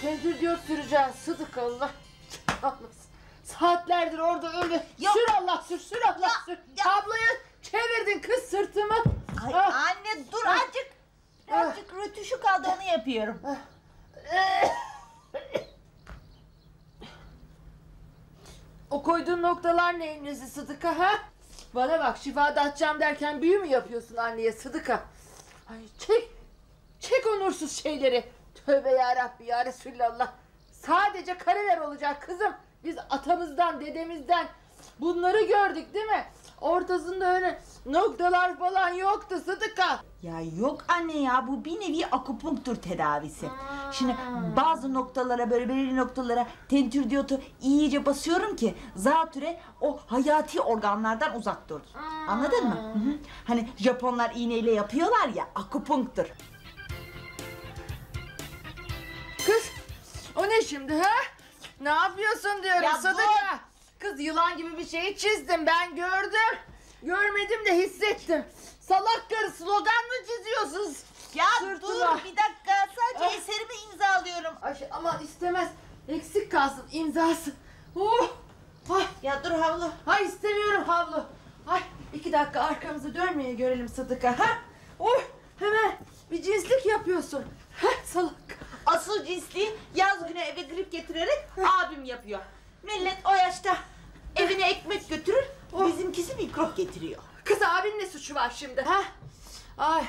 Tendür süreceğiz Sıdık Allah. Saatlerdir orada öyle. Yok. Sür Allah sür, sür Allah sür. Tabloyu çevirdin kız sırtımı. Ay anne dur azıcık. Azıcık rötuşu kaldı onu yapıyorum. O koyduğun noktalar neyin nesi Sıdıka ha? Bana bak şifa dağıtacağım derken büyü mü yapıyorsun anneye Sıdıka? Ay çek o nursuz şeyleri. Tövbe yarabbi ya Resulallah. Sadece kareler olacak kızım. Biz atamızdan dedemizden bunları gördük değil mi? Ortasında öyle noktalar falan yoktu Sıdıka. Ya yok anne ya bu bir nevi akupunktur tedavisi. Şimdi bazı noktalara böyle belirli noktalara tentür diyotu iyice basıyorum ki zatüre o hayati organlardan uzak durur. Anladın mı? Hı hı. Hani Japonlar iğneyle yapıyorlar ya akupunktur. Kız o ne şimdi ha? Ne yapıyorsun diyorum Ya Sıdıka. dur. Kız yılan gibi bir şeyi çizdim ben gördüm. Görmedim de hissettim. Salak karı slogan mı çiziyorsunuz? Ya Sırtıma. dur bir dakika sadece eserimi imzalıyorum. Ay aman istemez. Eksik kalsın imzası. Ay, Ya dur havlu. ay istemiyorum havlu. Ay 2 dakika arkamızı dönmeye görelim Sıdıka. Ha? Hemen bir cinslik yapıyorsun. Ha, salak. Asıl cinsliği yaz günü eve grip getirerek abim yapıyor. Millet o yaşta evine ekmek götürür, bizimkisi mikrop getiriyor. Kız abinin ne suçu var şimdi ha? Ay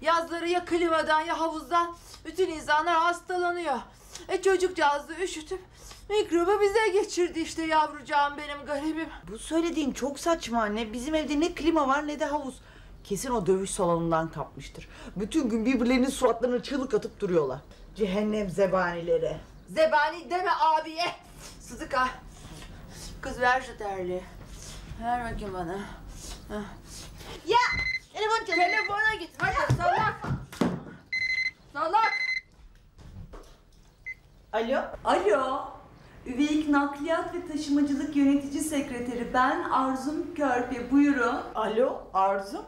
yazları ya klimadan ya havuzdan bütün insanlar hastalanıyor. Çocukcağız da üşütüp mikrobu bize geçirdi işte yavrucağım benim garibim. Bu söylediğin çok saçma anne. Bizim evde ne klima var ne de havuz. Kesin o dövüş salonundan kapmıştır. Bütün gün birbirlerinin suratlarına çığlık atıp duruyorlar. Cehennem zebanileri. Zebani deme abiye. Sıdıka. Kız ver şu terliği. Ver bakayım bana. Hah. Ya telefon çalıyor. Telefona git hadi salak. Salak. Alo. Alo, Üveyik Nakliyat ve Taşımacılık Yönetici Sekreteri ben Arzum Körpe, buyurun. Alo Arzum.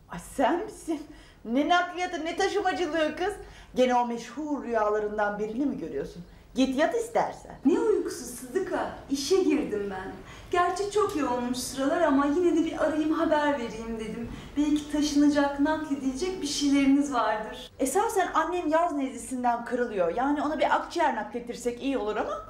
Ay sen misin? Ne nakliyatı ne taşımacılığı kız. Gene o meşhur rüyalarından birini mi görüyorsun? Git yat istersen. Ne uykusu Sıdıka, işe girdim ben. Gerçi çok yoğunmuş sıralar ama yine de bir arayayım haber vereyim dedim. Belki taşınacak, nakledilecek bir şeyleriniz vardır. Esasen annem yaz nezlesinden kırılıyor. Yani ona bir akciğer nakletirsek iyi olur ama.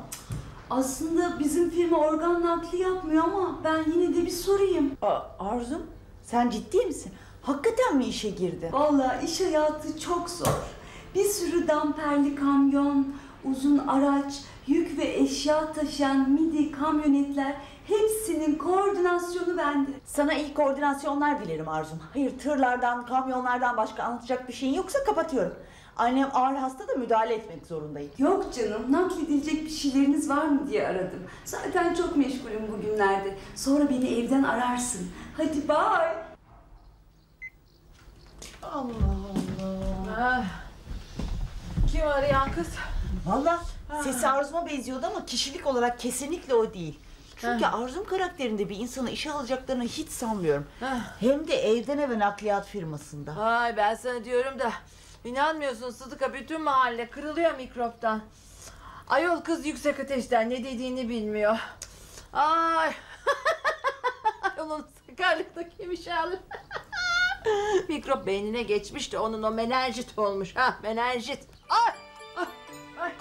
Aslında bizim firma organ nakli yapmıyor ama ben yine de bir sorayım. Arzum sen ciddi misin? Hakikaten mi işe girdi? Vallahi iş hayatı çok zor. Bir sürü damperli kamyon, uzun araç, yük ve eşya taşıyan midi kamyonetler hepsinin koordinasyonu bende. Sana iyi koordinasyonlar dilerim Arzum. Hayır tırlardan, kamyonlardan başka anlatacak bir şeyin yoksa kapatıyorum. Annem ağır hasta da müdahale etmek zorundayım. Yok canım, nakledilecek bir şeyleriniz var mı diye aradım. Zaten çok meşgulüm bugünlerde. Sonra beni evden ararsın. Hadi bye. Allah Allah. Kim arayan kız? Vallahi sesi Arzum'a benziyordu ama kişilik olarak kesinlikle o değil. Çünkü Arzum karakterinde bir insanı işe alacaklarını hiç sanmıyorum. Hem de evden eve nakliyat firmasında. Ay ben sana diyorum da inanmıyorsun Sıdıka bütün mahalle kırılıyor mikroptan. Ayol kız yüksek ateşten ne dediğini bilmiyor. Ay. Ayolun sakarlıktaki şey alır. Mikrop beynine geçmiş de onun o menenjit olmuş. Ha menenjit. Ay. Ay. Ay.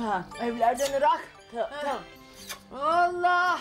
Ha, Evlerden ırak. tamam. Allah.